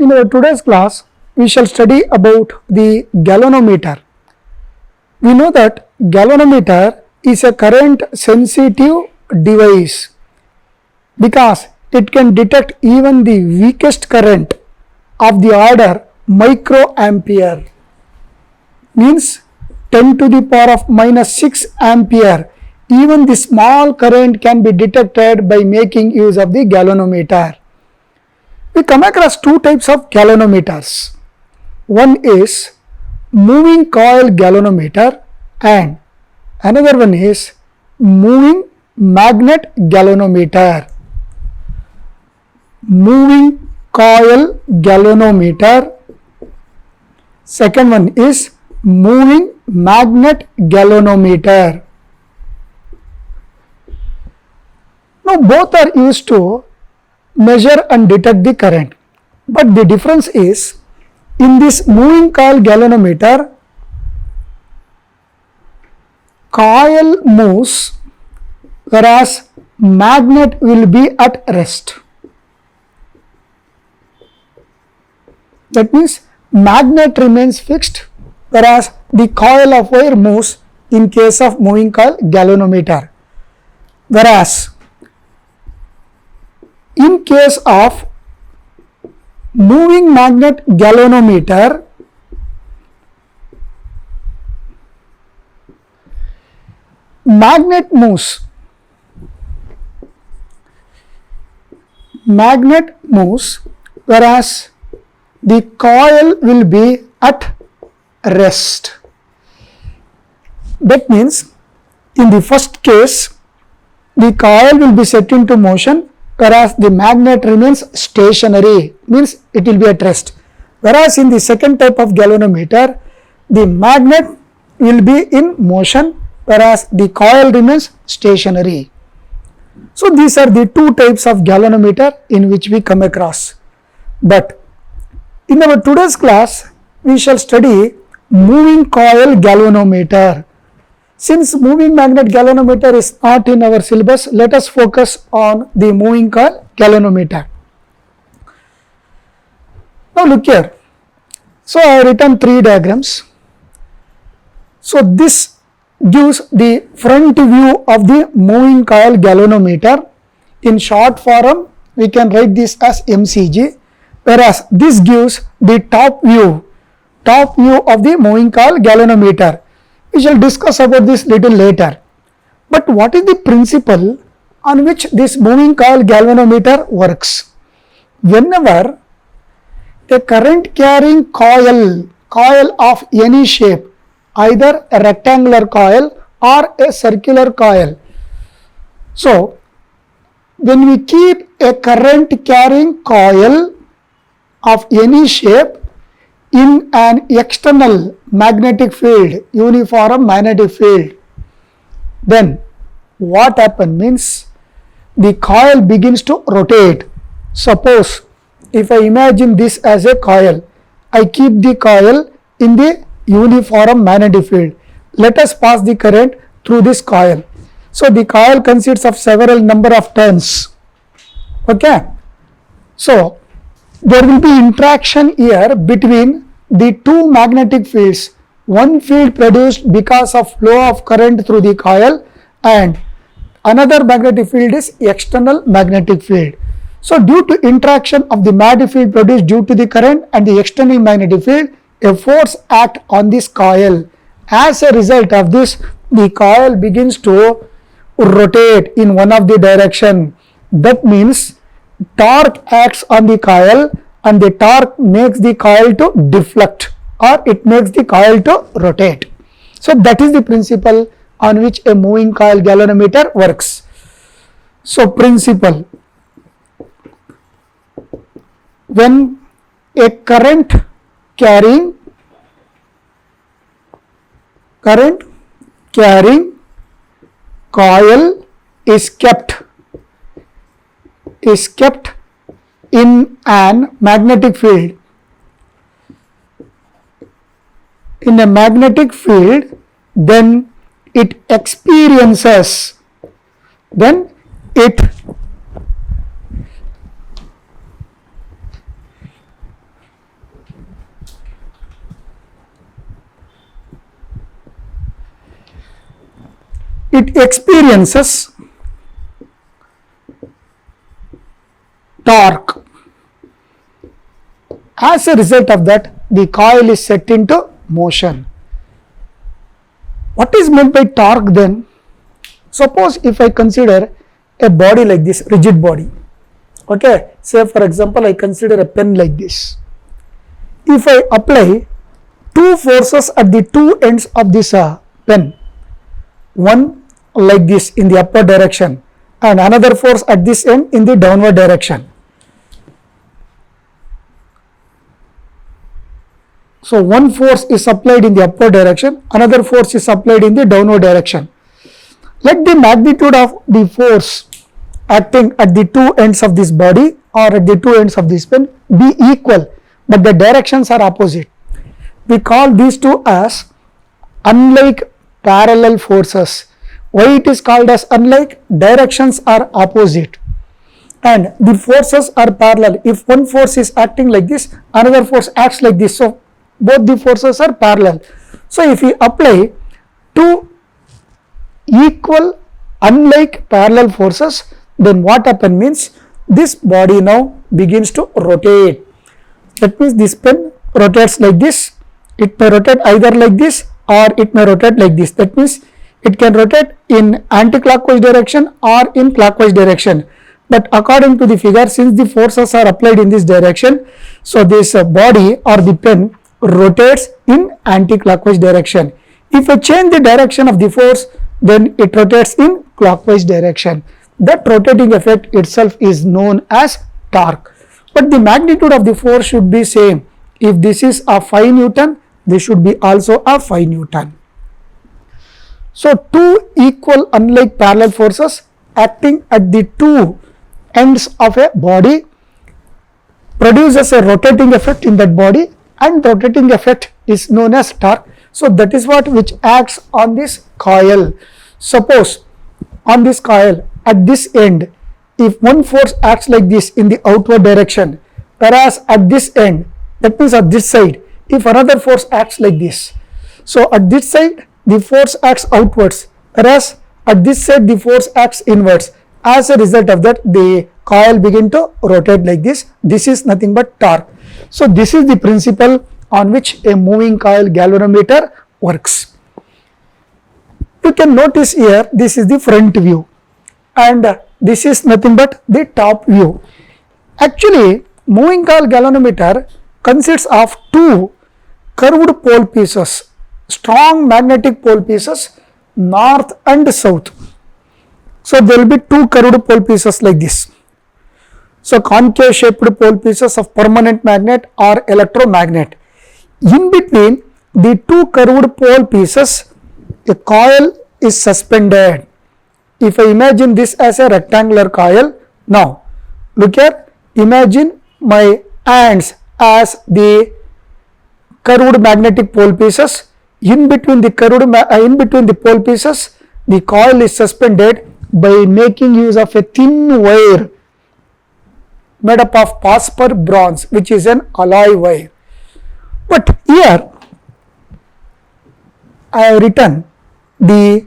In our today's class, we shall study about the galvanometer. We know that galvanometer is a current sensitive device because it can detect even the weakest current of the order microampere, means 10 to the power of minus 6 ampere. Even the small current can be detected by making use of the galvanometer. We come across two types of galvanometers. One is moving coil galvanometer and another one is moving magnet galvanometer. Moving coil galvanometer. Second one is moving magnet galvanometer. Now both are used to measure and detect the current, but the difference is in this moving coil galvanometer, coil moves whereas magnet will be at rest. That means magnet remains fixed whereas the coil of wire moves in case of moving coil galvanometer. Whereas in case of moving magnet galvanometer, magnet moves whereas the coil will be at rest. That means in the first case the coil will be set into motion whereas the magnet remains stationary, means it will be at rest. Whereas in the second type of galvanometer, the magnet will be in motion whereas the coil remains stationary. So these are the two types of galvanometer in which we come across. But in our today's class, we shall study moving coil galvanometer. Since moving magnet galvanometer is not in our syllabus, let us focus on the moving coil galvanometer. Now look here. So I have written three diagrams. So this gives the front view of the moving coil galvanometer. In short form, we can write this as MCG, whereas this gives the top view of the moving coil galvanometer. We shall discuss about this little later. But what is the principle on which this moving coil galvanometer works? Whenever a current carrying coil of any shape, either a rectangular coil or a circular coil. So when we keep a current carrying coil of any shape in an external magnetic field, uniform magnetic field, then what happens means the coil begins to rotate. Suppose if I imagine this as a coil, I keep the coil in the uniform magnetic field. Let us pass the current through this coil. So the coil consists of several number of turns. Okay. So there will be interaction here between the two magnetic fields. One field produced because of flow of current through the coil and another magnetic field is external magnetic field. So due to interaction of the magnetic field produced due to the current and the external magnetic field, a force acts on this coil. As a result of this, the coil begins to rotate in one of the direction. That means torque acts on the coil and the torque makes the coil to deflect or it makes the coil to rotate. So that is the principle on which a moving coil galvanometer works. So principle: when a current carrying coil is kept in an magnetic field, then it experiences it experiences torque. As a result of that, the coil is set into motion. What is meant by torque then? Suppose if I consider a body like this, rigid body. Okay, say for example, I consider a pen like this. If I apply two forces at the two ends of this pen, one like this in the upward direction and another force at this end in the downward direction. So one force is applied in the upward direction, another force is applied in the downward direction. Let the magnitude of the force acting at the two ends of this body or at the two ends of this pen be equal, but the directions are opposite. We call these two as unlike parallel forces. Why it is called as unlike? Directions are opposite and the forces are parallel. If one force is acting like this, another force acts like this. So both the forces are parallel. So if we apply two equal unlike parallel forces, then what happens means this body now begins to rotate. That means this pen rotates like this. It may rotate either like this or it may rotate like this. That means it can rotate in anti-clockwise direction or in clockwise direction. But according to the figure, since the forces are applied in this direction, so this body or the pen rotates in anti-clockwise direction. If I change the direction of the force, then it rotates in clockwise direction. That rotating effect itself is known as torque. But the magnitude of the force should be same. If this is a 5 Newton, this should be also a 5 Newton. So two equal unlike parallel forces acting at the two ends of a body produces a rotating effect in that body, and rotating effect is known as torque. So that is what which acts on this coil. Suppose on this coil at this end, if one force acts like this in the outward direction, whereas at this end, that means at this side, if another force acts like this, so at this side the force acts outwards, whereas at this side the force acts inwards. As a result of that, the coil begin to rotate like this. This is nothing but torque. So this is the principle on which a moving coil galvanometer works. You can notice here, this is the front view and this is nothing but the top view. Actually, moving coil galvanometer consists of two curved pole pieces, strong magnetic pole pieces, north and south. So there will be two curved pole pieces like this. So concave shaped pole pieces of permanent magnet or electromagnet. In between the two curved pole pieces, a coil is suspended. If I imagine this as a rectangular coil, now look here, imagine my hands as the curved magnetic pole pieces. In between the pole pieces, the coil is suspended by making use of a thin wire made up of phosphor bronze, which is an alloy wire. But here I have written the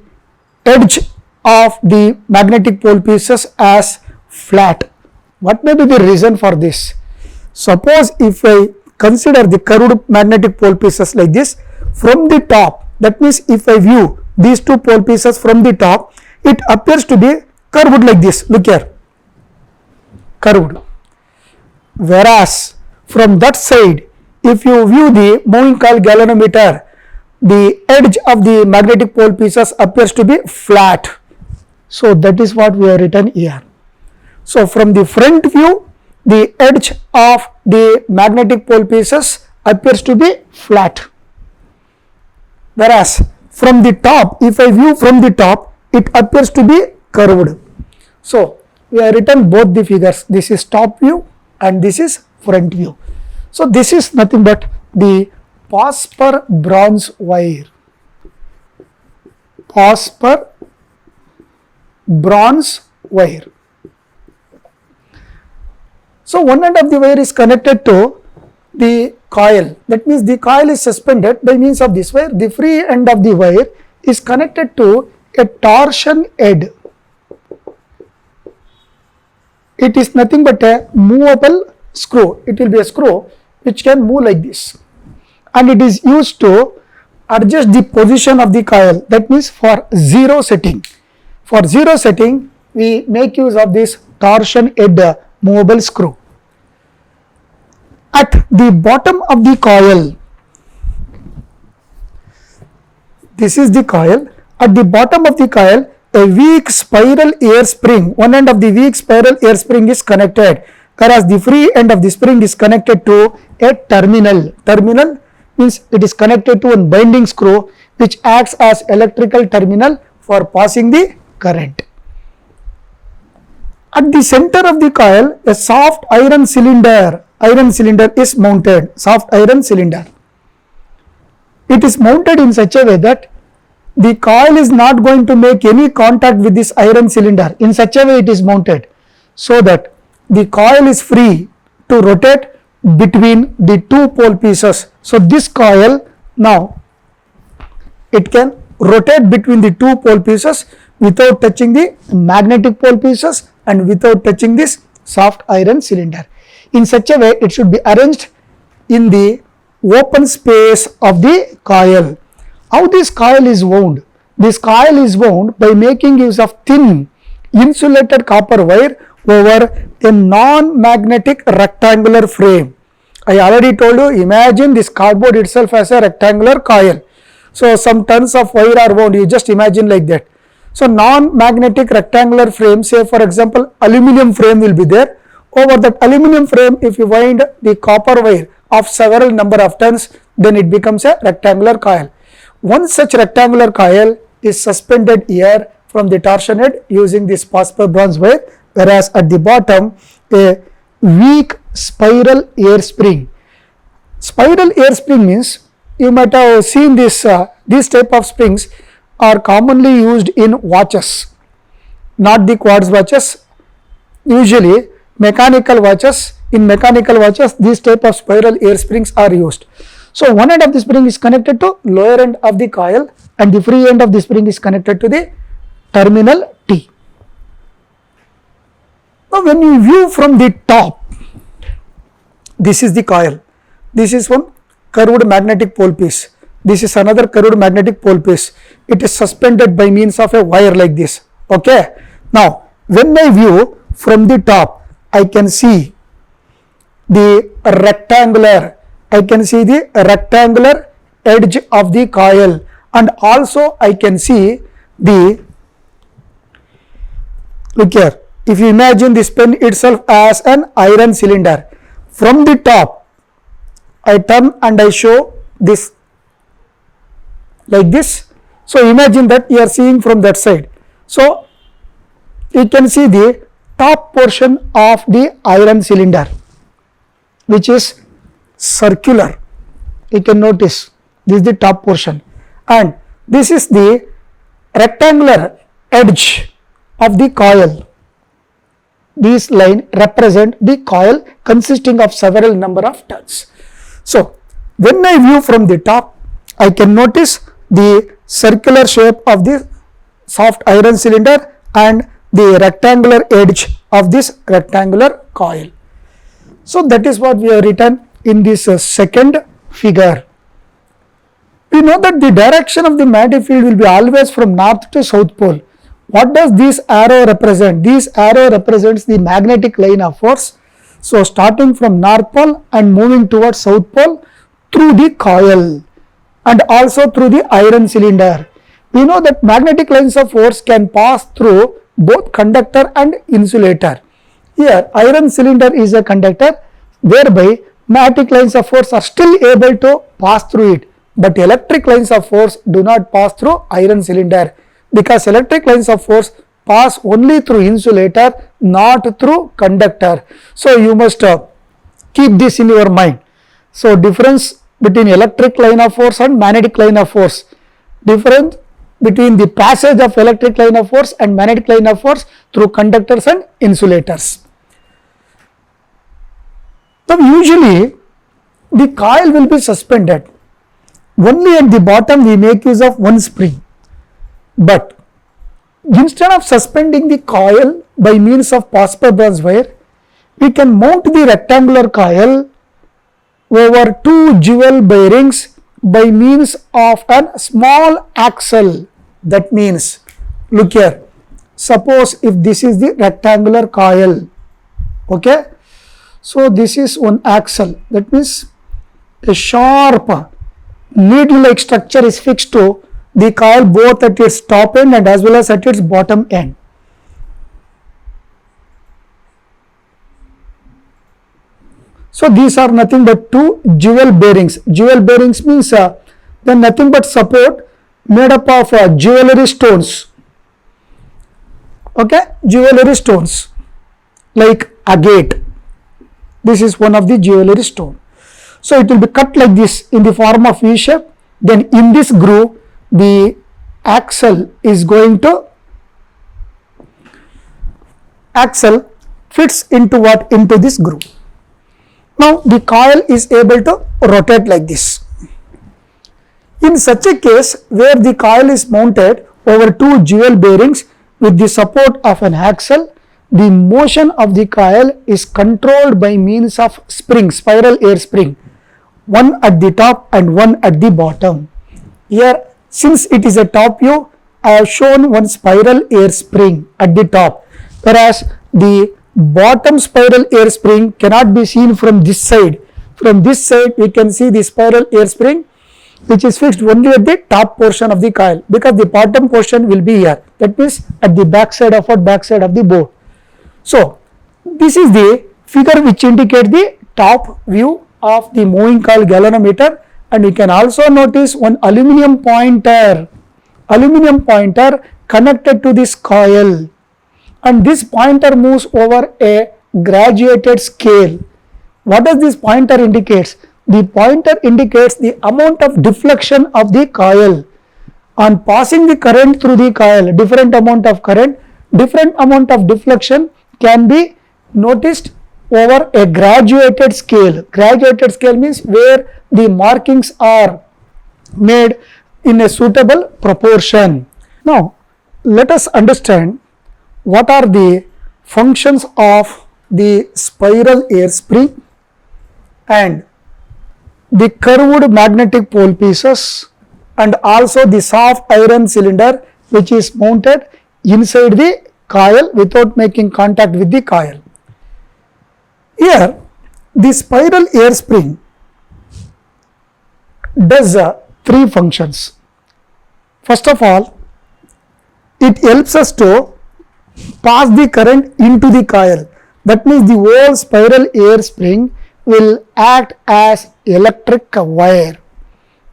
edge of the magnetic pole pieces as flat. What may be the reason for this? Suppose if I consider the curved magnetic pole pieces like this from the top, that means if I view these two pole pieces from the top, it appears to be curved like this. Look here, curved. Whereas from that side, if you view the moving coil galvanometer, the edge of the magnetic pole pieces appears to be flat. So that is what we have written here. So from the front view, the edge of the magnetic pole pieces appears to be flat. Whereas from the top, if I view from the top, it appears to be curved. So we have written both the figures. This is top view and this is front view. So this is nothing but the phosphor bronze wire. Phosphor bronze wire. So one end of the wire is connected to the coil. That means the coil is suspended by means of this wire. The free end of the wire is connected to a torsion head. It is nothing but a movable screw. It will be a screw which can move like this, and it is used to adjust the position of the coil. That means for zero setting. For zero setting, we make use of this torsion head movable screw. At the bottom of the coil, this is the coil. At the bottom of the coil, a weak spiral air spring, one end of the weak spiral air spring is connected, whereas the free end of the spring is connected to a terminal. Terminal means it is connected to a binding screw which acts as electrical terminal for passing the current. At the center of the coil, a soft iron cylinder is mounted. Soft iron cylinder. It is mounted in such a way that the coil is not going to make any contact with this iron cylinder. In such a way it is mounted, so that the coil is free to rotate between the two pole pieces. So this coil now, it can rotate between the two pole pieces without touching the magnetic pole pieces and without touching this soft iron cylinder. In such a way it should be arranged in the open space of the coil. How this coil is wound? This coil is wound by making use of thin insulated copper wire over a non-magnetic rectangular frame. I already told you, imagine this cardboard itself as a rectangular coil. So some tons of wire are wound, you just imagine like that. So non-magnetic rectangular frame, say for example aluminum frame will be there. Over that aluminum frame, if you wind the copper wire of several number of tons, then it becomes a rectangular coil. One such rectangular coil is suspended here from the torsion head using this phosphor bronze wire, whereas at the bottom a weak spiral air spring. Spiral air spring means, you might have seen this, these type of springs are commonly used in watches, not the quartz watches. Usually mechanical watches, in mechanical watches these type of spiral air springs are used. So one end of the spring is connected to lower end of the coil and the free end of the spring is connected to the terminal T. Now when you view from the top, this is the coil. This is one curved magnetic pole piece. This is another curved magnetic pole piece. It is suspended by means of a wire like this. Okay. Now when I view from the top, I can see the rectangular edge of the coil, and also I can see the, look here, if you imagine this pen itself as an iron cylinder, from the top I turn and I show this like this. So imagine that you are seeing from that side. So you can see the top portion of the iron cylinder which is circular. You can notice this is the top portion, and this is the rectangular edge of the coil. These lines represent the coil consisting of several number of turns. So when I view from the top, I can notice the circular shape of the soft iron cylinder and the rectangular edge of this rectangular coil. So that is what we have written in this second figure. We know that the direction of the magnetic field will be always from north to south pole. What does this arrow represent? This arrow represents the magnetic line of force. So starting from north pole and moving towards south pole through the coil and also through the iron cylinder. We know that magnetic lines of force can pass through both conductor and insulator. Here iron cylinder is a conductor, whereby magnetic lines of force are still able to pass through it, but electric lines of force do not pass through iron cylinder, because electric lines of force pass only through insulator, not through conductor. So you must keep this in your mind. So difference between electric line of force and magnetic line of force, difference between the passage of electric line of force and magnetic line of force through conductors and insulators. Now usually the coil will be suspended. Only at the bottom we make use of one spring, but Instead of suspending the coil by means of phosphor bronze wire, we can mount the rectangular coil over two jewel bearings by means of a small axle. That means, look here, suppose if this is the rectangular coil, okay, so this is one axle, that means a sharp needle like structure is fixed to the coil both at its top end and as well as at its bottom end. So these are nothing but two jewel bearings. Jewel bearings means they are nothing but support made up of jewelry stones. Okay, jewelry stones like agate. This is one of the jewelry stone. So it will be cut like this in the form of V shape. Then in this groove, the axle is going to fits into what? Into this groove. Now the coil is able to rotate like this. In such a case where the coil is mounted over two jewel bearings with the support of an axle, the motion of the coil is controlled by means of spring, spiral air spring, one at the top and one at the bottom. Here, since it is a top view, I have shown one spiral air spring at the top, whereas the bottom spiral air spring cannot be seen from this side. From this side, we can see the spiral air spring which is fixed only at the top portion of the coil, because the bottom portion will be here, that means at the back side of the board. So this is the figure which indicates the top view of the moving coil galvanometer, and you can also notice one aluminum pointer connected to this coil, and this pointer moves over a graduated scale. What does this pointer indicates? The pointer indicates the amount of deflection of the coil. On passing the current through the coil, different amount of current, different amount of deflection can be noticed over a graduated scale. Graduated scale means where the markings are made in a suitable proportion. Now let us understand what are the functions of the spiral air spring and the curved magnetic pole pieces, and also the soft iron cylinder which is mounted inside the coil without making contact with the coil. Here the spiral air spring does three functions. First of all, it helps us to pass the current into the coil. That means the whole spiral air spring will act as electric wire.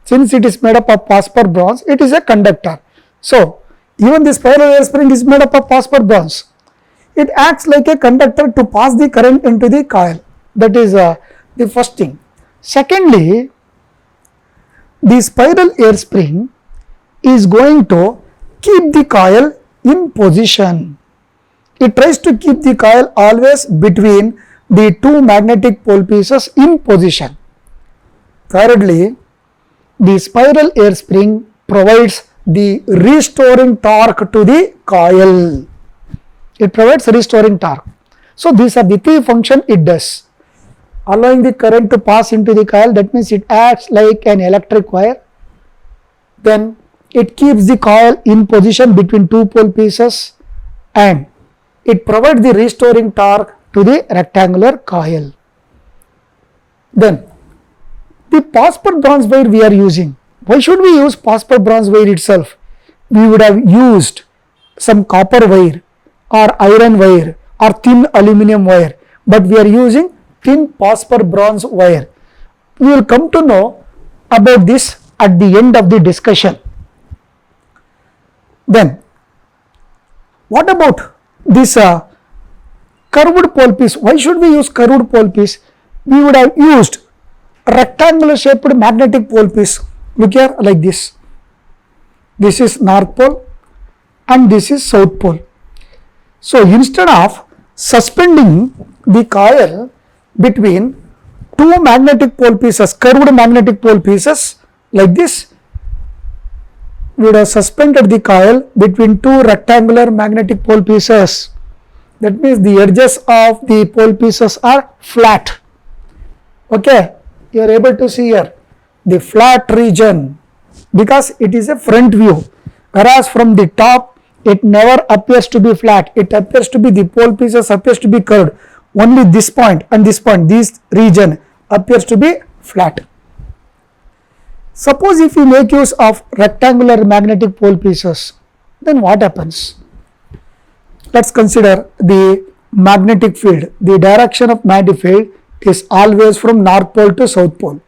Since it is made up of phosphor bronze, it is a conductor. So even the spiral air spring is made up of phosphor bronze. It acts like a conductor to pass the current into the coil. That is the first thing. Secondly, the spiral air spring is going to keep the coil in position. It tries to keep the coil always between the two magnetic pole pieces in position. Thirdly, the spiral air spring provides the restoring torque to the coil. It provides restoring torque. So these are the three functions it does. Allowing the current to pass into the coil, that means it acts like an electric wire. Then it keeps the coil in position between two pole pieces, and it provides the restoring torque to the rectangular coil. Then the phosphor bronze wire we are using. Why should we use phosphor bronze wire itself? We would have used some copper wire or iron wire or thin aluminum wire, but we are using thin phosphor bronze wire. We will come to know about this at the end of the discussion. Then what about this curved pole piece? Why should we use curved pole piece? We would have used rectangular shaped magnetic pole piece. Look here, like this. This is north pole and this is south pole. So instead of suspending the coil between two magnetic pole pieces, curved magnetic pole pieces like this, we would have suspended the coil between two rectangular magnetic pole pieces. That means the edges of the pole pieces are flat. Okay, you are able to see here the flat region because it is a front view, whereas from the top it never appears to be flat. It appears to be, the pole pieces appears to be curved. Only this point and this point, this region appears to be flat. Suppose if you make use of rectangular magnetic pole pieces, then what happens? Let's consider the magnetic field. The direction of magnetic field is always from north pole to south pole.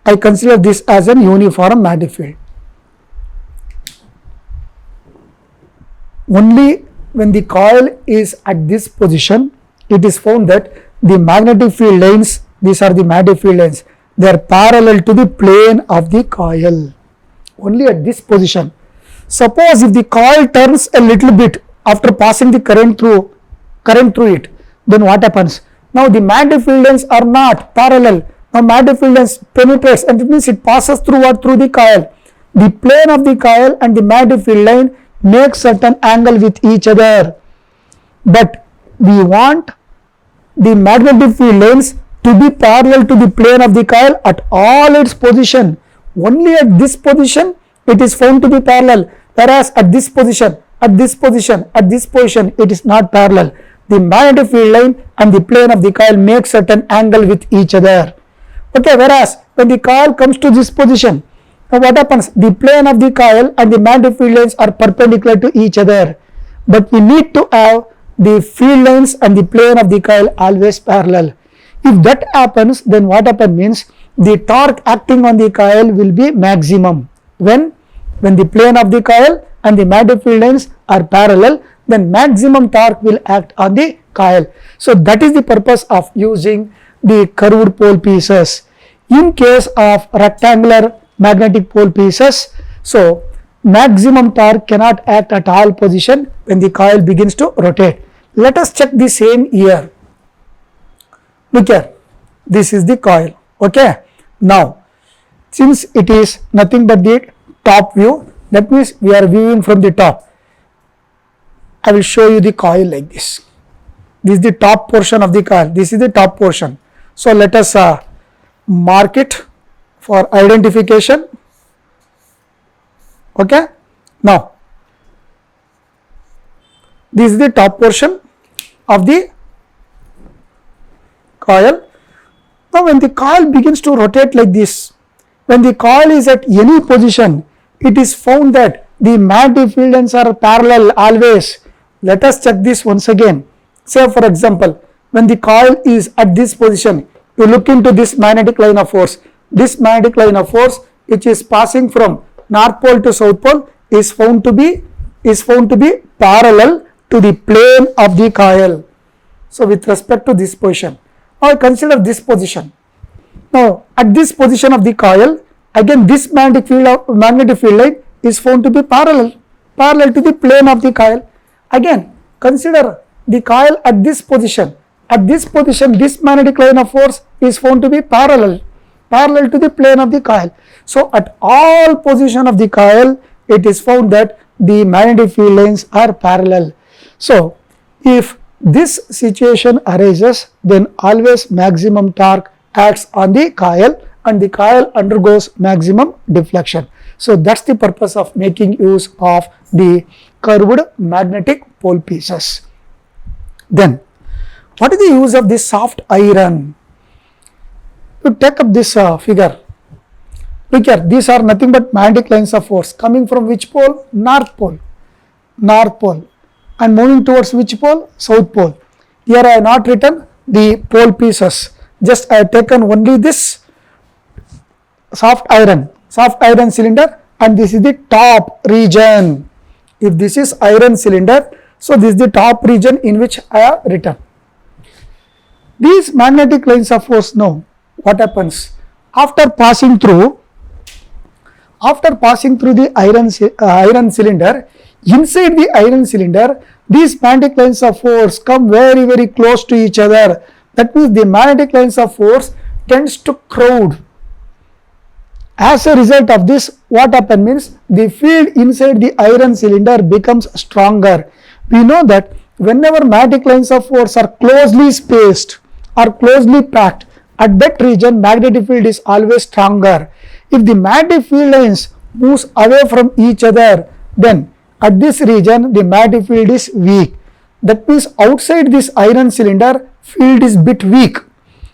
I consider this as an uniform magnetic field. Only when the coil is at this position, it is found that the magnetic field lines, these are the magnetic field lines, they are parallel to the plane of the coil. Only at this position. Suppose if the coil turns a little bit after passing the current through it, then what happens? Now the magnetic field lines are not parallel. Now magnetic field lines penetrates, and it means it passes through what? Through the coil. The plane of the coil and the magnetic field line make certain angle with each other, but we want the magnetic field lines to be parallel to the plane of the coil at all its position. Only at this position it is found to be parallel, whereas at this position, it is not parallel. The magnetic field line and the plane of the coil make certain angle with each other. Okay, whereas when the coil comes to this position, now what happens? The plane of the coil and the magnetic field lines are perpendicular to each other, but we need to have the field lines and the plane of the coil always parallel. If that happens, then what happens means the torque acting on the coil will be maximum. When the plane of the coil and the magnetic field lines are parallel, then maximum torque will act on the coil. So that is the purpose of using the curved pole pieces. In case of rectangular magnetic pole pieces, so maximum torque cannot act at all position when the coil begins to rotate. Let us check the same here. Look here, this is the coil. Okay, now since it is nothing but the top view, that means we are viewing from the top. I will show you the coil like this. This is the top portion of the coil. This is the top portion. So let us mark it for identification. Okay, now this is the top portion of the coil. Now when the coil begins to rotate like this, when the coil is at any position, it is found that the magnetic field lines are parallel always. Let us check this once again. Say for example, when the coil is at this position, you look into this magnetic line of force. This magnetic line of force, which is passing from north pole to south pole, is found to be parallel to the plane of the coil. So with respect to this position, now consider this position. Now at this position of the coil, again this magnetic field line is found to be parallel to the plane of the coil. Again consider the coil at this position. At this position, this magnetic line of force is found to be parallel to the plane of the coil. So at all position of the coil, it is found that the magnetic field lines are parallel. So if this situation arises, then always maximum torque acts on the coil and the coil undergoes maximum deflection. So that's the purpose of making use of the curved magnetic pole pieces. Then what is the use of this soft iron? To take up this figure, look here, these are nothing but magnetic lines of force coming from which pole? North pole, and moving towards which pole? South pole. Here I have not written the pole pieces, just I have taken only this soft iron cylinder, and this is the top region. If this is iron cylinder, so this is the top region in which I have written. These magnetic lines of force, now what happens? After passing through the iron cylinder, inside the iron cylinder, these magnetic lines of force come very, very close to each other. That means the magnetic lines of force tends to crowd. As a result of this, what happens means the field inside the iron cylinder becomes stronger. We know that whenever magnetic lines of force are closely spaced or closely packed, at that region magnetic field is always stronger. If the magnetic field lines moves away from each other, then at this region the magnetic field is weak. That means outside this iron cylinder field is bit weak,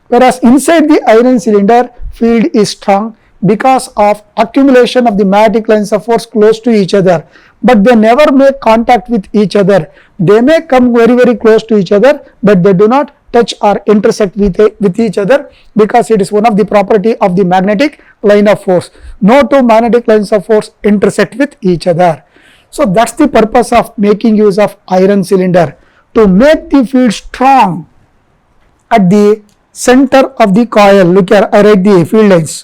whereas inside the iron cylinder field is strong because of accumulation of the magnetic lines of force close to each other, but they never make contact with each other. They may come very close to each other, but they do not touch or intersect with each other, because it is one of the property of the magnetic line of force. No two magnetic lines of force intersect with each other. So that's the purpose of making use of iron cylinder, to make the field strong at the center of the coil. Look here, I write the field lines.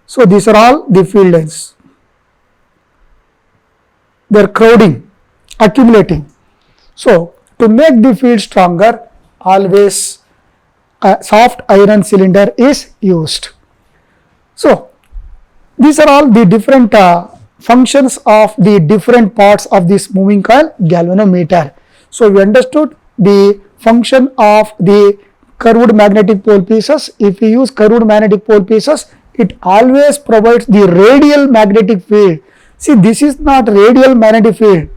So these are all the field lines. They are crowding, accumulating. So to make the field stronger, always a soft iron cylinder is used. So these are all the different functions of the different parts of this moving coil galvanometer. So we understood the function of the curved magnetic pole pieces. If we use curved magnetic pole pieces, it always provides the radial magnetic field. See, this is not radial magnetic field.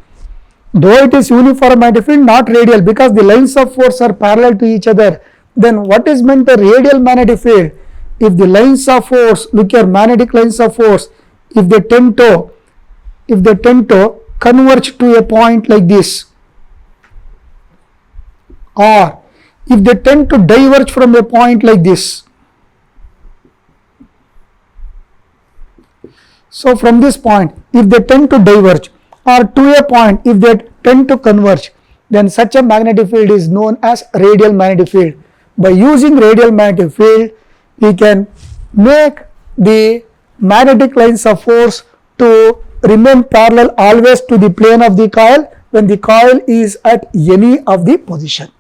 Though it is uniform magnetic field, not radial, because the lines of force are parallel to each other. Then what is meant a radial magnetic field? If the lines of force, look here, magnetic lines of force, if they tend to converge to a point like this, or if they tend to diverge from a point like this. So from this point, if they tend to diverge, or to a point if they tend to converge, then such a magnetic field is known as radial magnetic field. By using radial magnetic field, we can make the magnetic lines of force to remain parallel always to the plane of the coil when the coil is at any of the position.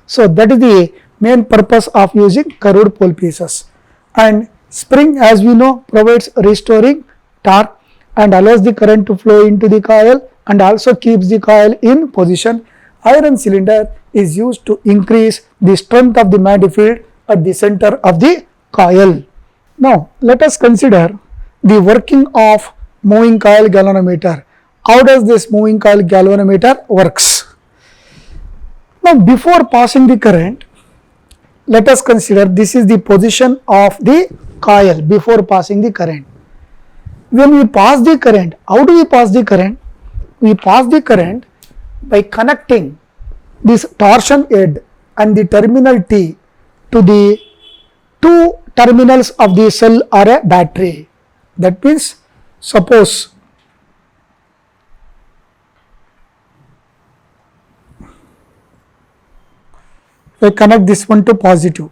So that is the main purpose of using curved pole pieces. And spring, as we know, provides restoring torque and allows the current to flow into the coil and also keeps the coil in position. Iron cylinder is used to increase the strength of the magnetic field at the center of the coil. Now let us consider the working of moving coil galvanometer. How does this moving coil galvanometer works? Now before passing the current, let us consider this is the position of the coil before passing the current. When we pass the current, how do we pass the current? We pass the current by connecting this torsion head and the terminal T to the two terminals of the cell or a battery. That means, suppose I connect this one to positive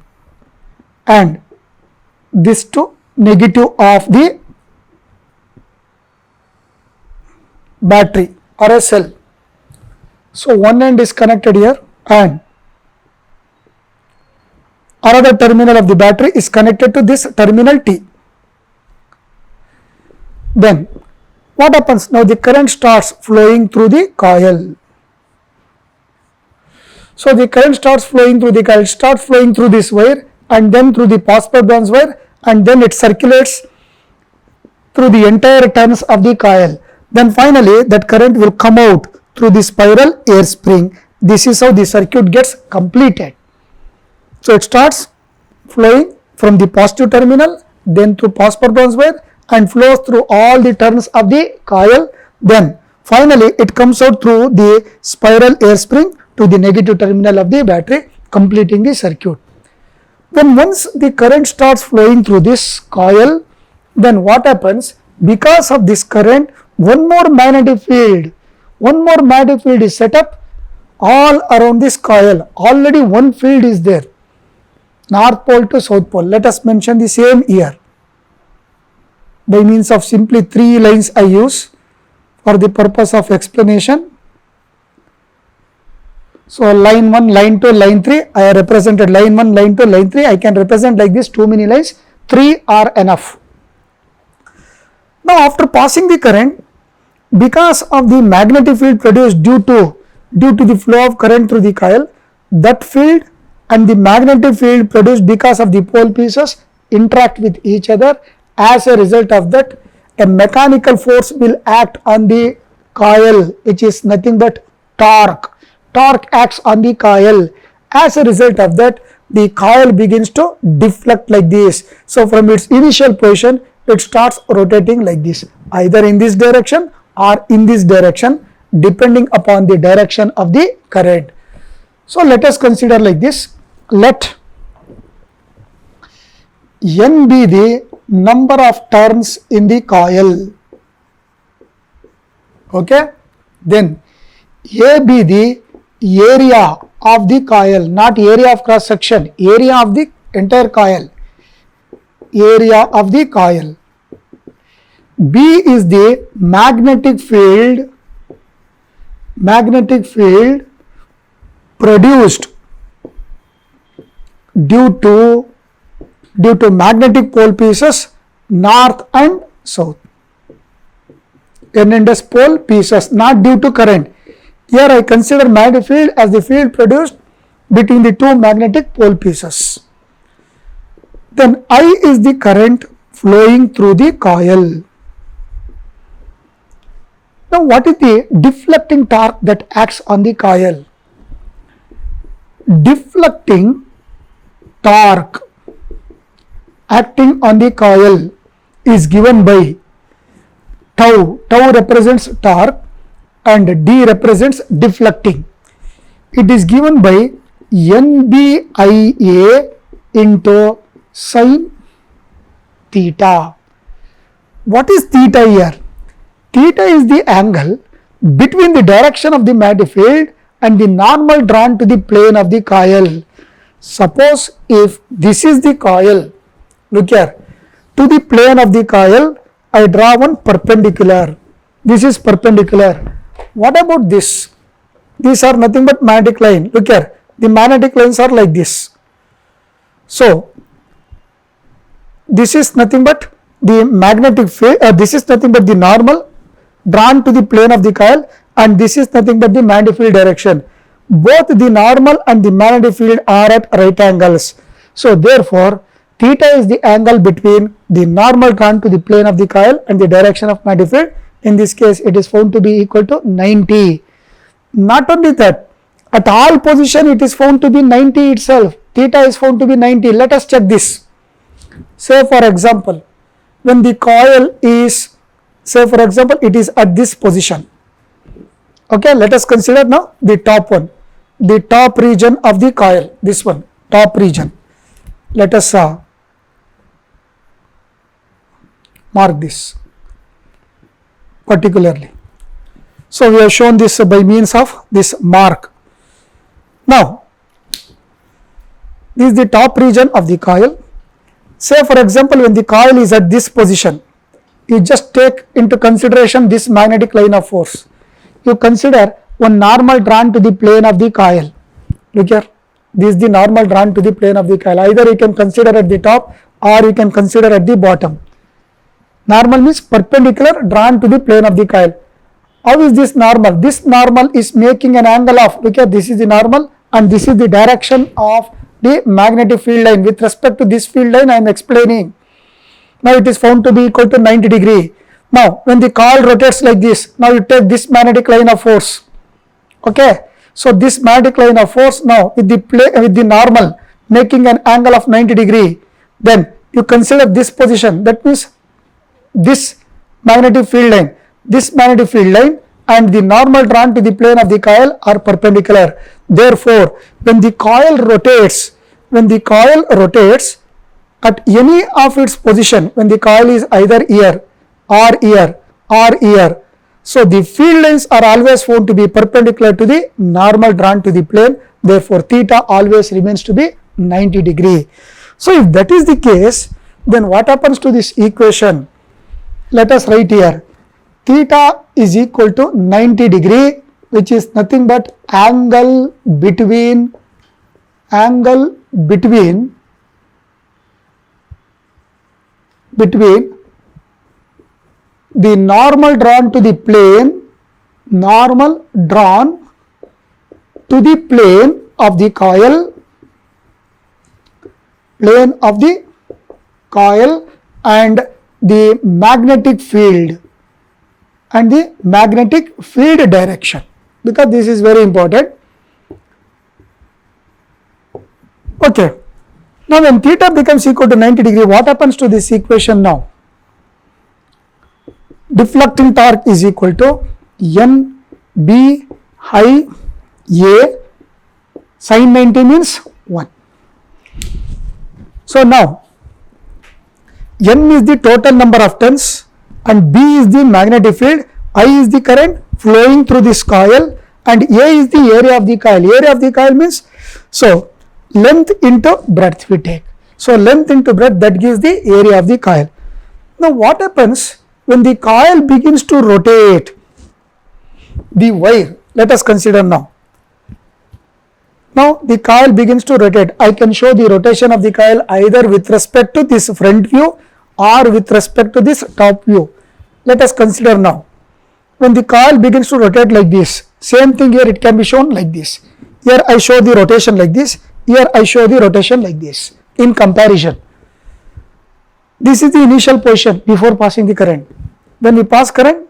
and this to negative of the battery or a cell. So one end is connected here and another terminal of the battery is connected to this terminal T. Then what happens? Now the current starts flowing through the coil. So the current starts flowing through the coil, starts flowing through this wire and then through the phosphor bronze wire, and then it circulates through the entire turns of the coil. Then finally that current will come out through the spiral air spring. This is how the circuit gets completed. So it starts flowing from the positive terminal, then through phosphor bronze wire and flows through all the turns of the coil. Then finally it comes out through the spiral air spring to the negative terminal of the battery, completing the circuit. Then once the current starts flowing through this coil, then what happens? Because of this current, one more magnetic field is set up all around this coil. Already one field is there, north pole to south pole. Let us mention the same here. By means of simply three lines I use for the purpose of explanation. So line 1, line 2, line 3, I have represented line 1, line 2, line 3. I can represent like this too many lines. 3 are enough. Now after passing the current, because of the magnetic field produced due to the flow of current through the coil, that field and the magnetic field produced because of the pole pieces interact with each other. As a result of that, a mechanical force will act on the coil, which is nothing but torque. Torque acts on the coil. As a result of that, the coil begins to deflect like this. So from its initial position, it starts rotating like this, either in this direction or in this direction, depending upon the direction of the current. So let us consider like this. Let N be the number of turns in the coil. Okay. Then A be the area of the coil, not area of cross section, area of the entire coil. Area of the coil. B is the magnetic field produced due to magnetic pole pieces north and south. N and S pole pieces, not due to current. Here I consider magnetic field as the field produced between the two magnetic pole pieces. Then I is the current flowing through the coil. Now what is the deflecting torque that acts on the coil? Deflecting torque acting on the coil is given by tau. Tau represents torque and D represents deflecting. It is given by NBIA into sin theta. What is theta here? Theta is the angle between the direction of the magnetic field and the normal drawn to the plane of the coil. Suppose if this is the coil, look here, to the plane of the coil, I draw one perpendicular. This is perpendicular. What about this? These are nothing but magnetic line. Look here, the magnetic lines are like this. So, this is nothing but the magnetic field, this is nothing but the normal drawn to the plane of the coil, and this is nothing but the magnetic field direction. Both the normal and the magnetic field are at right angles. So therefore, theta is the angle between the normal drawn to the plane of the coil and the direction of magnetic field. In this case, it is found to be equal to 90. Not only that, at all position it is found to be 90 itself. Theta is found to be 90. Let us check this. Say for example, when the coil is, say for example, it is at this position. Okay, let us consider now the top one, the top region of the coil, this one, top region. Let us mark this particularly. So we have shown this by means of this mark. Now, this is the top region of the coil. Say for example, when the coil is at this position, you just take into consideration this magnetic line of force. You consider one normal drawn to the plane of the coil. Look here, this is the normal drawn to the plane of the coil. Either you can consider at the top or you can consider at the bottom. Normal means perpendicular drawn to the plane of the coil. How is this normal? This normal is making an angle of, look here, this is the normal and this is the direction of the magnetic field line. With respect to this field line, I am explaining. Now it is found to be equal to 90 degree. Now when the coil rotates like this, now you take this magnetic line of force. Okay, so this magnetic line of force now with the normal making an angle of 90 degree, then you consider this position. That means this magnetic field line and the normal drawn to the plane of the coil are perpendicular. Therefore, when the coil rotates at any of its position, when the coil is either here or here or here, so the field lines are always found to be perpendicular to the normal drawn to the plane. Therefore, theta always remains to be 90 degree. So if that is the case, then what happens to this equation? Let us write here. Theta is equal to 90 degree, which is nothing but angle between between the normal drawn to the plane, normal drawn to the plane of the coil, and the magnetic field direction, because this is very important. Okay. Now when theta becomes equal to 90 degree, what happens to this equation now? Deflecting torque is equal to N B high A sin 90 means 1. So now N is the total number of turns and B is the magnetic field, I is the current flowing through this coil, and A is the area of the coil. Area of the coil means, so length into breadth we take. So length into breadth, that gives the area of the coil. Now what happens when the coil begins to rotate? The wire, let us consider now. Now the coil begins to rotate. I can show the rotation of the coil either with respect to this front view or with respect to this top view. Let us consider now. When the coil begins to rotate like this, same thing here, it can be shown like this. Here I show the rotation like this, here I show the rotation like this in comparison. This is the initial position before passing the current. When we pass current,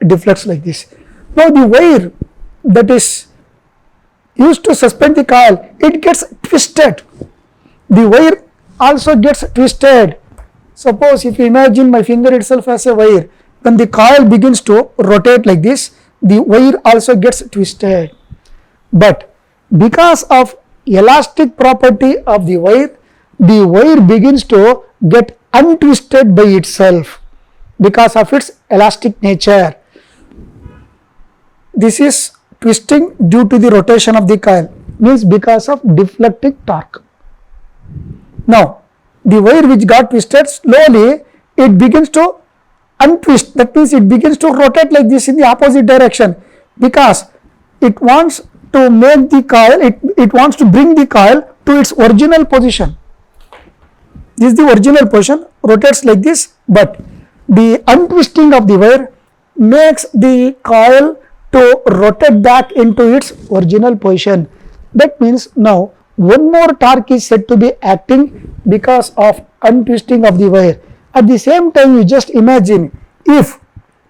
it deflects like this. Now the wire that is used to suspend the coil, it gets twisted. The wire also gets twisted. Suppose if you imagine my finger itself as a wire, when the coil begins to rotate like this, the wire also gets twisted. But because of elastic property of the wire begins to get untwisted by itself because of its elastic nature. This is twisting due to the rotation of the coil, means because of deflecting torque. Now the wire which got twisted, slowly it begins to untwist, that means it begins to rotate like this in the opposite direction, because it wants to make the coil, it wants to bring the coil to its original position. This is the original position, rotates like this, but the untwisting of the wire makes the coil to rotate back into its original position. That means now one more torque is said to be acting because of untwisting of the wire. At the same time, you just imagine if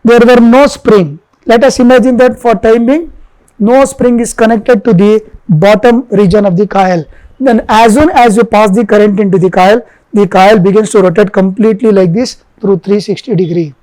there were no spring. Let us imagine that for time being no spring is connected to the bottom region of the coil. Then as soon as you pass the current into the coil begins to rotate completely like this through 360 degree.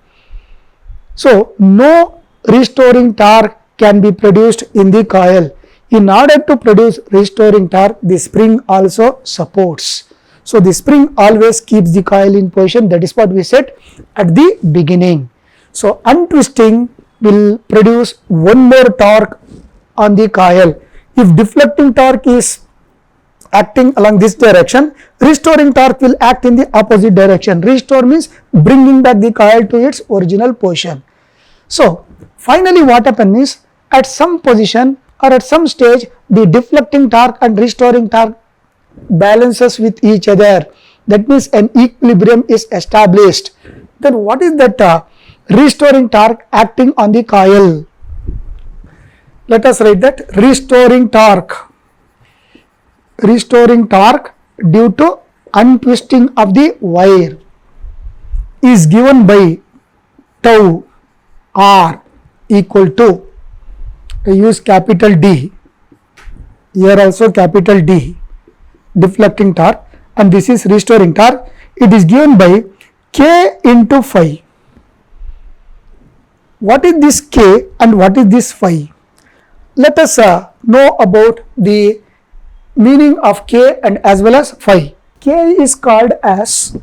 So no restoring torque can be produced in the coil. In order to produce restoring torque, the spring also supports. So the spring always keeps the coil in position. That is what we said at the beginning. So untwisting will produce one more torque on the coil. If deflecting torque is acting along this direction, restoring torque will act in the opposite direction. Restore means bringing back the coil to its original position. So finally what happens is, at some position or at some stage, the deflecting torque and restoring torque balances with each other. That means an equilibrium is established. Then what is that restoring torque acting on the coil? Let us write that restoring torque due to untwisting of the wire is given by tau R equal to, I use capital D, here also capital D, deflecting torque, and this is restoring torque. It is given by K into phi. What is this K and what is this phi? Let us know about the meaning of K and as well as phi. K is called as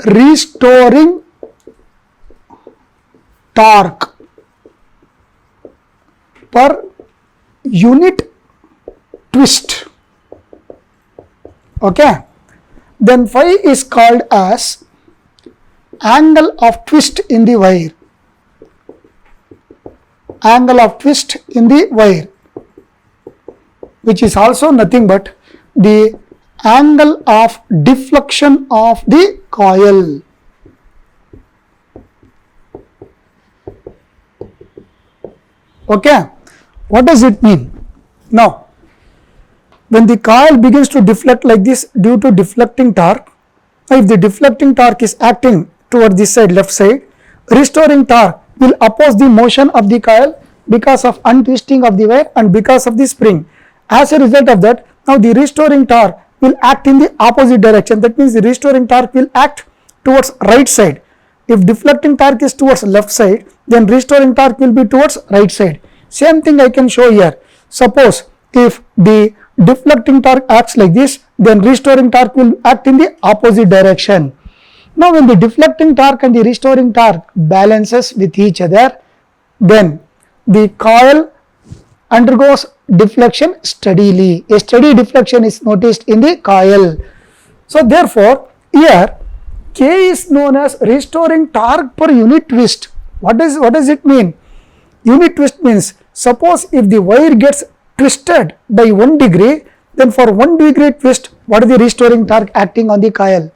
restoring torque per unit twist. Okay. Then phi is called as angle of twist in the wire. Angle of twist in the wire, which is also nothing but the angle of deflection of the coil. Okay, what does it mean? Now, when the coil begins to deflect like this due to deflecting torque, if the deflecting torque is acting towards this side, left side, restoring torque will oppose the motion of the coil because of untwisting of the wire and because of the spring. As a result of that, now the restoring torque will act in the opposite direction. That means the restoring torque will act towards right side. If deflecting torque is towards left side, then restoring torque will be towards right side. Same thing I can show here. Suppose if the deflecting torque acts like this, then restoring torque will act in the opposite direction. Now when the deflecting torque and the restoring torque balances with each other, then the coil undergoes deflection steadily. A steady deflection is noticed in the coil. So therefore, here K is known as restoring torque per unit twist. What does it mean? Unit twist means, suppose if the wire gets twisted by 1 degree, then for 1 degree twist, what is the restoring torque acting on the coil?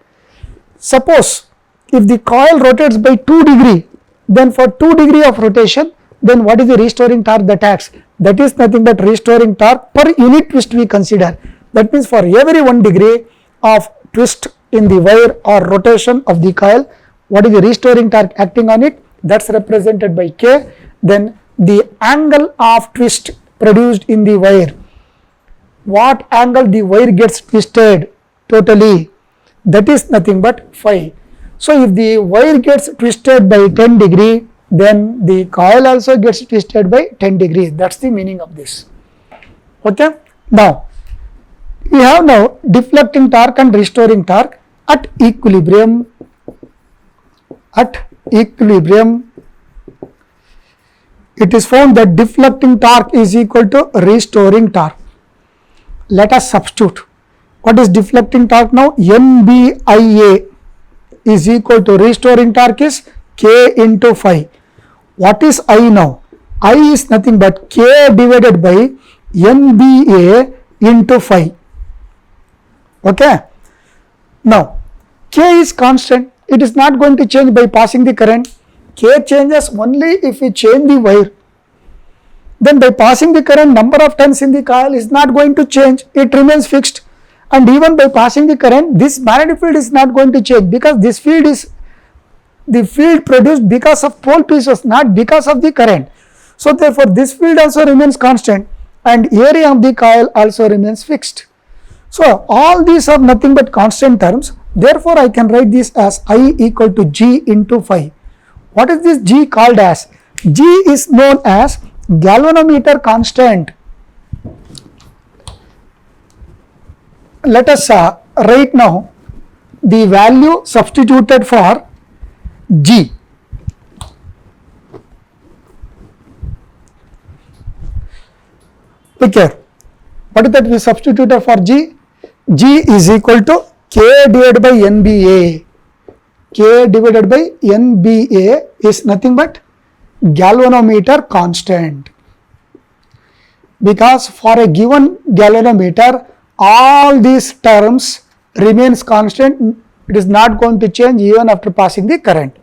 Suppose if the coil rotates by 2 degree, then for 2 degree of rotation, then what is the restoring torque that acts? That is nothing but restoring torque per unit twist we consider. That means for every 1 degree of twist in the wire or rotation of the coil, what is the restoring torque acting on it? That's represented by K. Then the angle of twist produced in the wire, what angle the wire gets twisted totally, that is nothing but phi. So if the wire gets twisted by 10 degree, then the coil also gets twisted by 10 degree. That's the meaning of this. Okay. Now we have now deflecting torque and restoring torque at equilibrium. At equilibrium, it is found that deflecting torque is equal to restoring torque. Let us substitute. What is deflecting torque now? NBIA is equal to restoring torque is K into phi. What is I now? I is nothing but K divided by NBA into phi. Okay. Now K is constant. It is not going to change by passing the current. K changes only if we change the wire. Then by passing the current, number of turns in the coil is not going to change. It remains fixed. And even by passing the current, this magnetic field is not going to change, because this field is the field produced because of pole pieces, not because of the current. So therefore this field also remains constant and area of the coil also remains fixed. So all these are nothing but constant terms. Therefore I can write this as I equal to G into phi. What is this G called as? G is known as galvanometer constant. Let us write now the value substituted for G. Look here. What is that we substituted for G? G is equal to K divided by NBA. K divided by NBA is nothing but galvanometer constant. Because for a given galvanometer, all these terms remains constant. It is not going to change even after passing the current.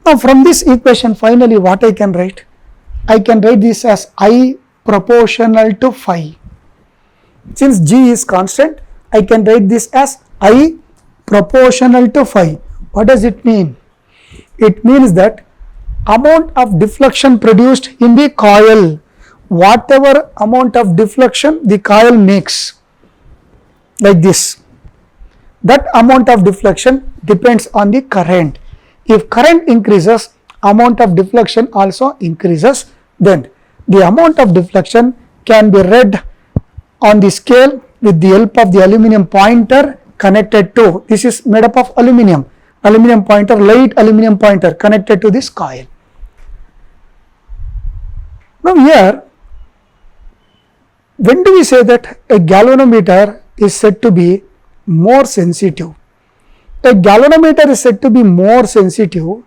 Now from this equation, finally what I can write? I can write this as I proportional to phi. Since G is constant, I can write this as I proportional to phi. What does it mean? It means that amount of deflection produced in the coil, whatever amount of deflection the coil makes, like this, that amount of deflection depends on the current. If current increases, amount of deflection also increases. Then the amount of deflection can be read on the scale with the help of the aluminum pointer connected to, this is made up of aluminum pointer, light aluminum pointer connected to this coil. Now here, when do we say that a galvanometer is said to be more sensitive? A galvanometer is said to be more sensitive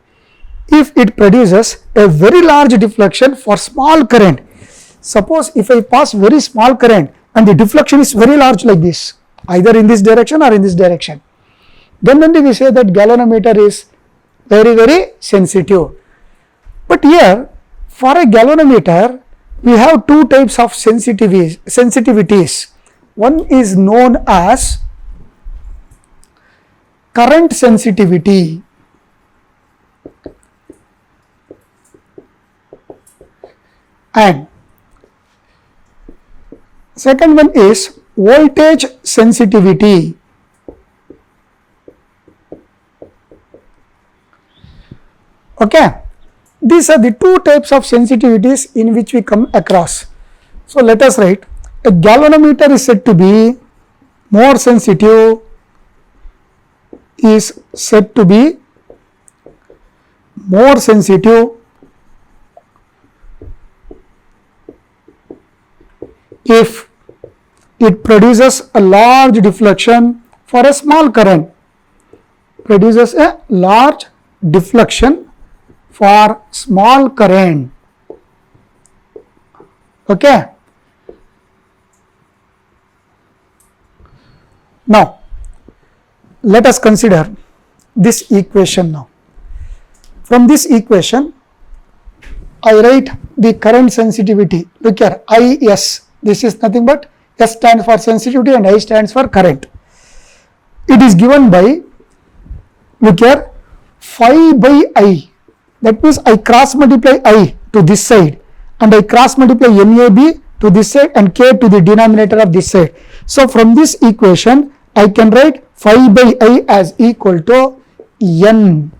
if it produces a very large deflection for small current. Suppose if I pass very small current and the deflection is very large like this, either in this direction or in this direction. Then only we say that galvanometer is very sensitive. But here for a galvanometer we have two types of sensitivities. One is known as current sensitivity and second one is voltage sensitivity. Okay, these are the two types of sensitivities in which we come across. So let us write, a galvanometer is said to be more sensitive, if it produces a large deflection for a small current, for small current. Okay. Now let us consider this equation now. From this equation I write the current sensitivity. Look here, IS, this is nothing but S stands for sensitivity and I stands for current. It is given by, look here, phi by I. That means I cross multiply I to this side and I cross multiply NAB to this side and K to the denominator of this side. So from this equation I can write phi by I as equal to N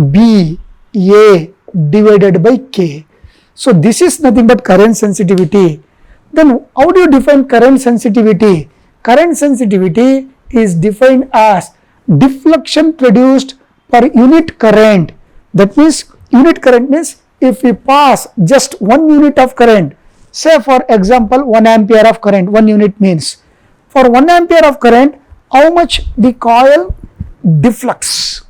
B A divided by K. So this is nothing but current sensitivity. Then how do you define current sensitivity? Current sensitivity is defined as deflection produced per unit current. That means unit current means if we pass just 1 unit of current, say for example 1 ampere of current, 1 unit means for 1 ampere of current how much the coil deflects.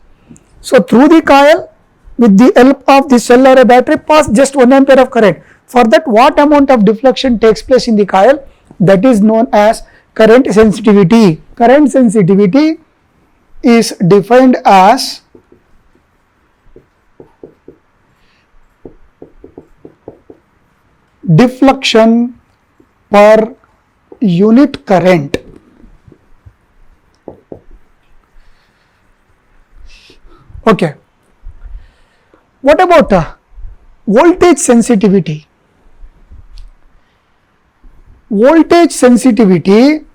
So through the coil with the help of the cell or a battery pass just 1 ampere of current. For that what amount of deflection takes place in the coil, that is known as current sensitivity. Current sensitivity is defined as deflection per unit current. Okay. What about voltage sensitivity? Voltage sensitivity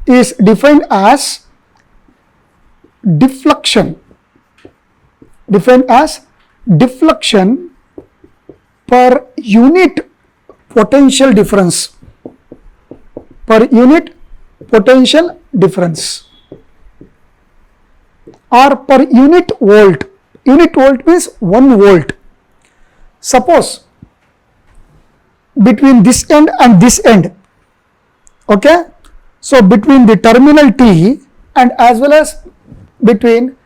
is defined as deflection per unit potential difference, or per unit volt. Unit volt means 1 volt. Suppose between this end and this end, okay, so between the terminal T and as well as between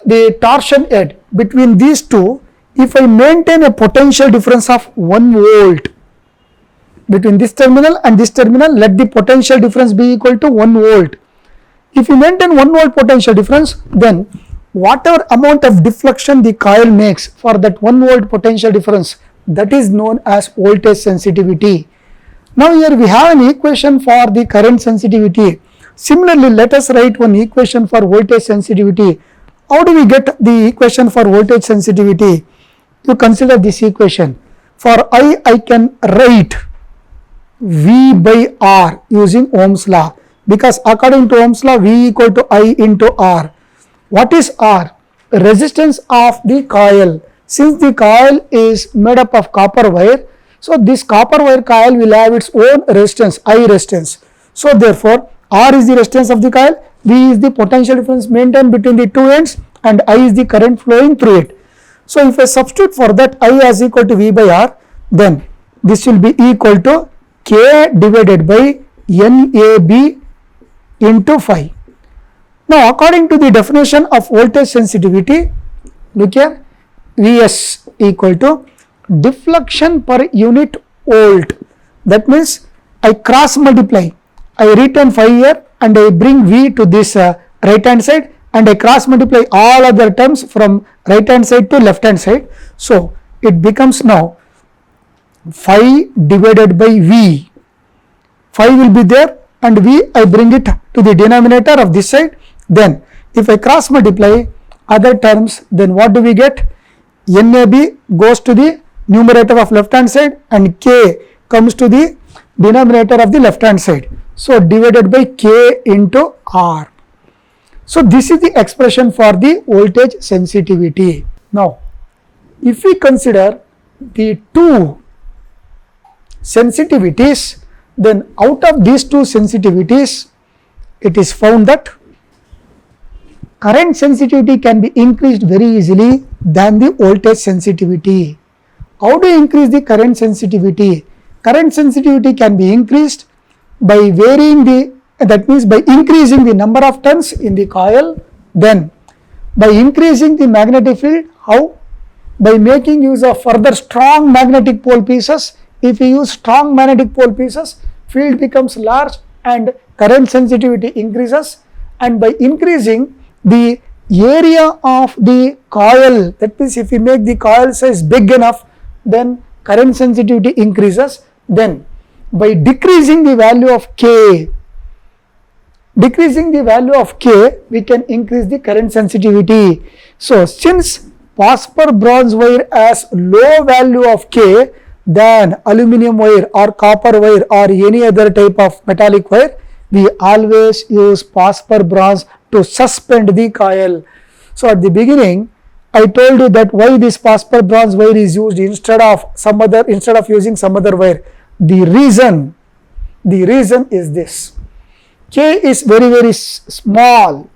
the torsion head, between these two, if I maintain a potential difference of 1 volt between this terminal and this terminal, let the potential difference be equal to 1 volt. If you maintain 1 volt potential difference, then whatever amount of deflection the coil makes for that 1 volt potential difference, that is known as voltage sensitivity. Now here we have an equation for the current sensitivity. Similarly, let us write one equation for voltage sensitivity. How do we get the equation for voltage sensitivity? You consider this equation. For I can write V by R using Ohm's law, because according to Ohm's law V equal to I into R. What is R? Resistance of the coil. Since the coil is made up of copper wire, so this copper wire coil will have its own resistance, I resistance. So therefore R is the resistance of the coil, V is the potential difference maintained between the two ends, and I is the current flowing through it. So if I substitute for that I as equal to V by R, then this will be equal to K divided by NAB into phi. Now according to the definition of voltage sensitivity, look here, Vs equal to deflection per unit volt. That means I cross multiply. I return 5 here and I bring V to this right hand side and I cross multiply all other terms from right hand side to left hand side. So it becomes now 5 divided by V. 5 will be there and V I bring it to the denominator of this side. Then if I cross multiply other terms, then what do we get? NAB goes to the numerator of left hand side and K comes to the denominator of the left hand side. So divided by K into R. So this is the expression for the voltage sensitivity. Now if we consider the two sensitivities, then out of these two sensitivities it is found that current sensitivity can be increased very easily than the voltage sensitivity. How do you increase the current sensitivity? Current sensitivity can be increased by varying the, that means by increasing the number of turns in the coil, then by increasing the magnetic field. How? By making use of further strong magnetic pole pieces. If you use strong magnetic pole pieces, field becomes large and current sensitivity increases, and by increasing the area of the coil, that means if we make the coil size big enough, then current sensitivity increases. Then by decreasing the value of K, we can increase the current sensitivity. So since phosphor bronze wire has low value of K than aluminum wire or copper wire or any other type of metallic wire, we always use phosphor bronze to suspend the coil. So at the beginning I told you that why this phosphor bronze wire is used instead of using some other wire. The reason is this: K is very small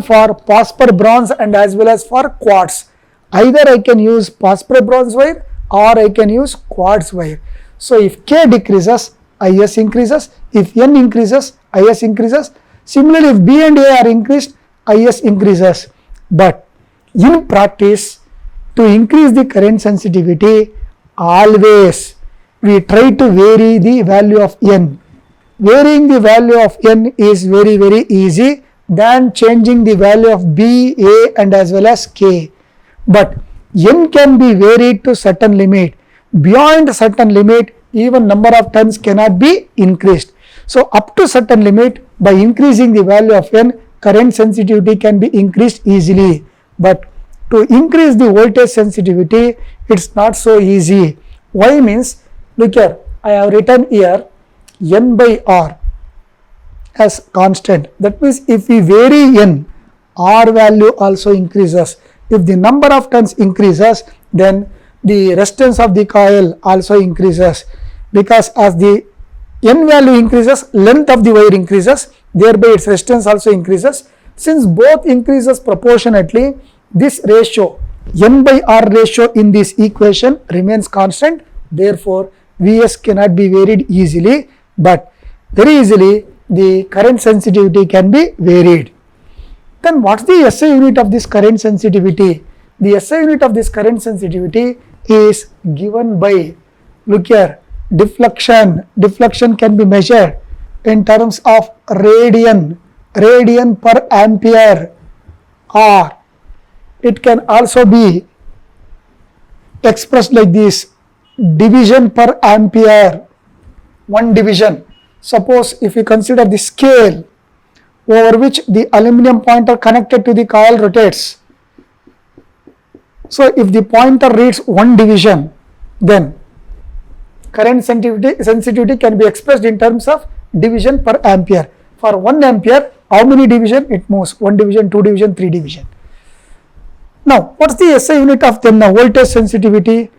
for phosphor bronze and as well as for quartz. Either I can use phosphor bronze wire or I can use quartz wire. So if K decreases, IS increases. If N increases, IS increases. Similarly, if B and A are increased, IS increases. But in practice, to increase the current sensitivity, always we try to vary the value of N. Varying the value of N is very easy than changing the value of B, A and as well as K. But N can be varied to certain limit. Beyond certain limit, even number of turns cannot be increased. So up to certain limit, by increasing the value of N, current sensitivity can be increased easily. But to increase the voltage sensitivity, it's not so easy. Why means, look here, I have written here N by R as constant. That means if we vary N, R value also increases. If the number of turns increases, then the resistance of the coil also increases, because as the N value increases, length of the wire increases, thereby its resistance also increases. Since both increases proportionately, this ratio, N by R ratio in this equation remains constant. Therefore, Vs cannot be varied easily, but very easily the current sensitivity can be varied. Then what's the SI unit of this current sensitivity? The SI unit of this current sensitivity is given by, look here, deflection. Deflection can be measured in terms of radian per ampere, or it can also be expressed like this: division per ampere, 1 division. Suppose if we consider the scale over which the aluminum pointer connected to the coil rotates. So if the pointer reads 1 division, then current sensitivity can be expressed in terms of division per ampere. For 1 ampere, how many division it moves? 1 division, 2 division, 3 division. Now, what's the SI unit of then the voltage sensitivity?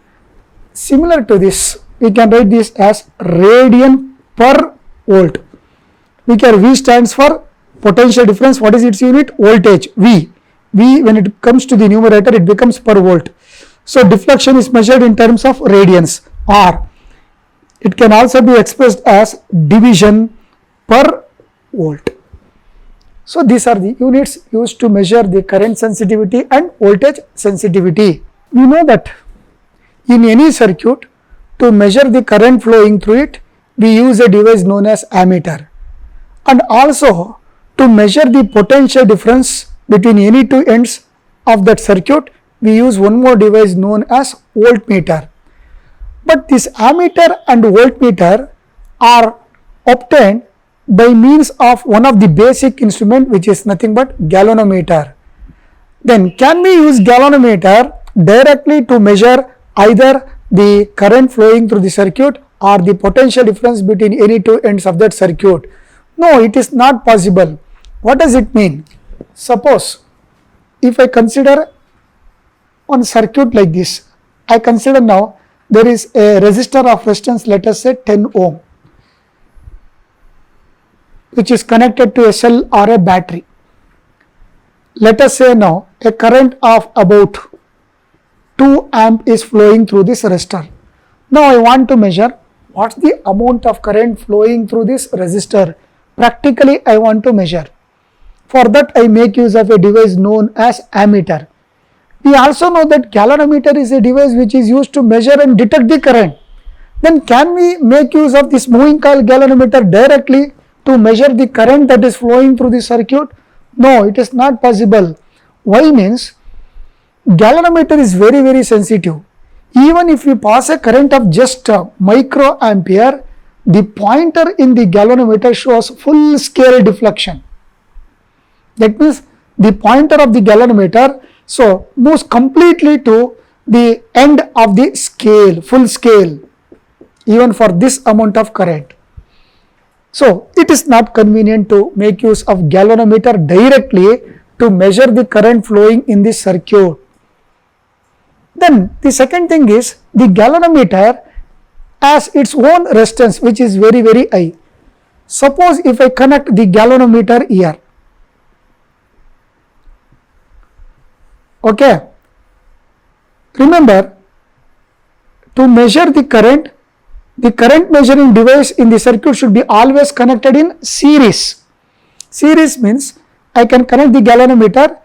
Similar to this, we can write this as radian per volt. Here V stands for potential difference. What is its unit? Voltage, V. V, when it comes to the numerator, it becomes per volt. So deflection is measured in terms of radians. R, it can also be expressed as division per volt. So these are the units used to measure the current sensitivity and voltage sensitivity. We know that in any circuit, to measure the current flowing through it, we use a device known as ammeter. And also to measure the potential difference between any two ends of that circuit, we use one more device known as voltmeter. But this ammeter and voltmeter are obtained by means of one of the basic instrument, which is nothing but galvanometer. Then can we use galvanometer directly to measure either the current flowing through the circuit or the potential difference between any two ends of that circuit? No, it is not possible. What does it mean? Suppose if I consider one circuit like this, I consider now there is a resistor of resistance, let us say 10 ohm, which is connected to a cell or a battery. Let us say now a current of about 2 amp is flowing through this resistor. Now I want to measure what's the amount of current flowing through this resistor. Practically I want to measure. For that I make use of a device known as ammeter. We also know that galvanometer is a device which is used to measure and detect the current. Then can we make use of this moving coil galvanometer directly to measure the current that is flowing through the circuit? No, it is not possible. Why means galvanometer is very sensitive. Even if you pass a current of just a microampere, the pointer in the galvanometer shows full scale deflection. That means the pointer of the galvanometer moves completely to the end of the scale, full scale, even for this amount of current. So it is not convenient to make use of galvanometer directly to measure the current flowing in the circuit. Then the second thing is the galvanometer has its own resistance, which is very high. Suppose if I connect the galvanometer here, okay, remember to measure the current measuring device in the circuit should be always connected in series. Series means I can connect the galvanometer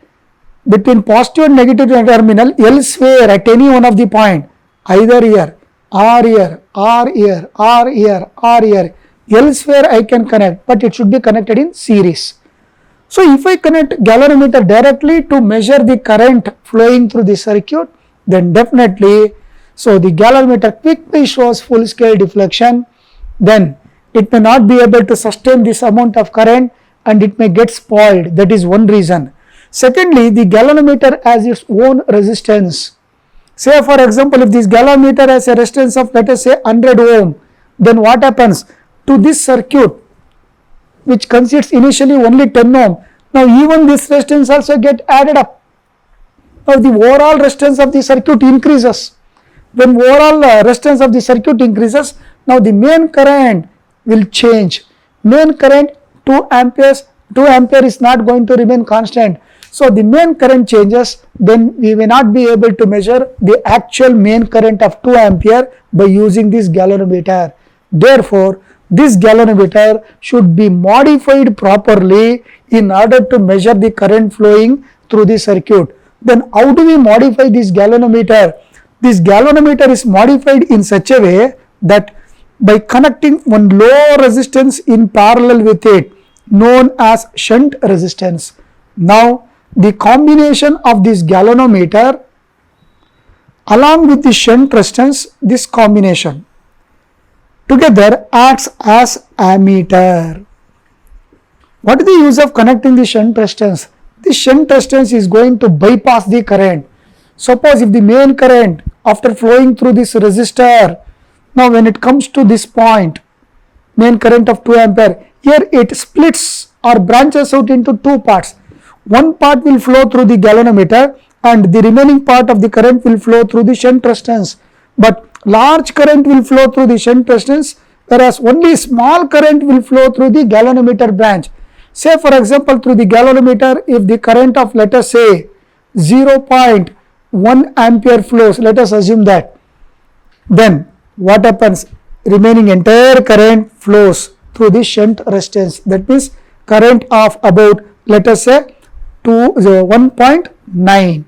between positive and negative terminal elsewhere at any one of the point, either here or here or here or here or here, elsewhere I can connect, but it should be connected in series. So if I connect galvanometer directly to measure the current flowing through the circuit, then definitely the galvanometer quickly shows full scale deflection. Then it may not be able to sustain this amount of current and it may get spoiled. That is one reason. Secondly, the galvanometer has its own resistance. Say for example, if this galvanometer has a resistance of let us say 100 ohm, then what happens to this circuit, which consists initially only 10 ohm. Now even this resistance also get added up. Now the overall resistance of the circuit increases. When overall resistance of the circuit increases, now the main current will change. Main current 2 amperes, 2 ampere is not going to remain constant. So the main current changes, then we may not be able to measure the actual main current of 2 ampere by using this galvanometer. Therefore, this galvanometer should be modified properly in order to measure the current flowing through the circuit. Then how do we modify this galvanometer? This galvanometer is modified in such a way that by connecting one low resistance in parallel with it, known as shunt resistance. Now the combination of this galvanometer along with the shunt resistance, this combination together acts as ammeter. What is the use of connecting the shunt resistance? The shunt resistance is going to bypass the current. Suppose if the main current after flowing through this resistor, now when it comes to this point, main current of 2 ampere, here it splits or branches out into two parts. One part will flow through the galvanometer and the remaining part of the current will flow through the shunt resistance. But large current will flow through the shunt resistance, whereas only small current will flow through the galvanometer branch. Say for example, through the galvanometer, if the current of let us say 0.1 ampere flows, let us assume that, then what happens? Remaining entire current flows through the shunt resistance. That means current of about let us say 1.9.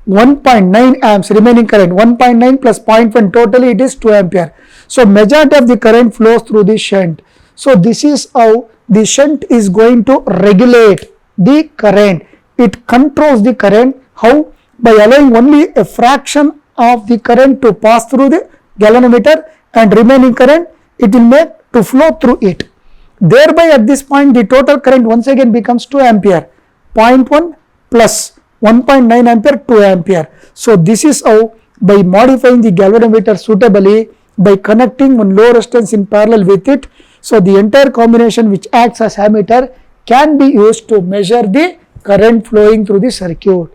1.9 amps remaining current, 1.9 plus 0.1, totally it is 2 ampere. So majority of the current flows through the shunt. So this is how the shunt is going to regulate the current. It controls the current. How? By allowing only a fraction of the current to pass through the galvanometer, and remaining current it will make to flow through it. Thereby at this point the total current once again becomes 2 ampere, 0.1 plus 1.9 ampere, 2 ampere. So this is how, by modifying the galvanometer suitably, by connecting one low resistance in parallel with it, so the entire combination which acts as ammeter can be used to measure the current flowing through the circuit.